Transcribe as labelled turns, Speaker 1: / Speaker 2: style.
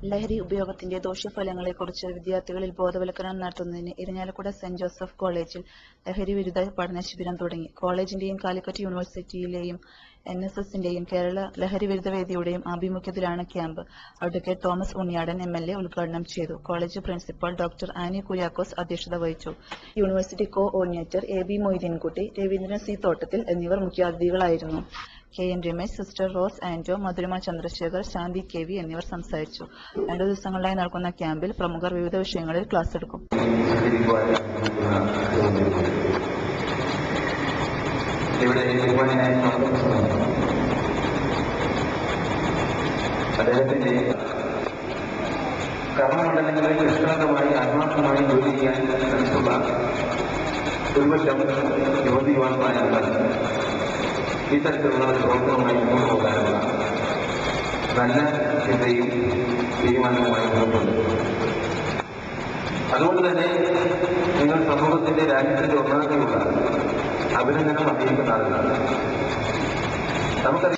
Speaker 1: ലഹരി ഉപയോഗത്തിന്റെ ദോഷഫലങ്ങളെക്കുറിച്ച് വിദ്യാർത്ഥികളിൽ ബോധവൽക്കരണം നടത്തുന്നതിന് ഇരിങ്ങാലക്കുട സെന്റ് ജോസഫ് കോളേജിൽ ലഹരിവിരുദ്ധ പഠന ശിബിരം തുടങ്ങി. കോളേജിന്റെയും കാലിക്കറ്റ് യൂണിവേഴ്സിറ്റിയിലെയും NSSന്റെയും കേരള ലഹരിവിരുദ്ധ വേദിയുടെയും ആഭിമുഖ്യത്തിലാണ് camp. Advocate Thomas Unniyadan MLA ഉദ്ഘാടനം ചെയ്തു. College principal doctor Annie Kuriakose അധ്യക്ഷത വഹിച്ചു. University coordinator AB Moideenkutty, Raveendran C Thottathil എന്നിവർ മുഖ്യാതിഥികളായിരുന്നു. KN രമേശ്, സിസ്റ്റർ റോസ് ആന്റോ, മധുരിമ ചന്ദ്രശേഖർ, ശാന്തി KV എന്നിവർ സംസാരിച്ചു. 2 ദിവസങ്ങളിലായി നടക്കുന്ന ക്യാമ്പിൽ പ്രമുഖർ വിവിധ വിഷയങ്ങളിൽ ക്ലാസ് എടുക്കും.
Speaker 2: അദ്ദേഹത്തിന്റെ കർമ്മമണ്ഡലങ്ങളിൽ നിഷ്കളങ്കമായി ആത്മാർത്ഥമായി ജോലി ചെയ്യാൻ ശ്രമിച്ചുള്ള ഒരുപറ്റം യുവതി യുവാക്കളായുള്ള ഇത്തരത്തിലുള്ള പ്രവർത്തനവുമായി മുന്നോട്ട് പോകാനുള്ള നല്ല ചിന്തയും തീരുമാനവുമായി മുന്നോട്ടുണ്ട്. അതുകൊണ്ട് തന്നെ നിങ്ങൾ സമൂഹത്തിന്റെ രാജ്യത്തിന്റെ ഒന്നാകെയുള്ള അഭിനന്ദനം അറിയിക്കുന്ന ആളുകളാണ്. നമുക്കറിയാം.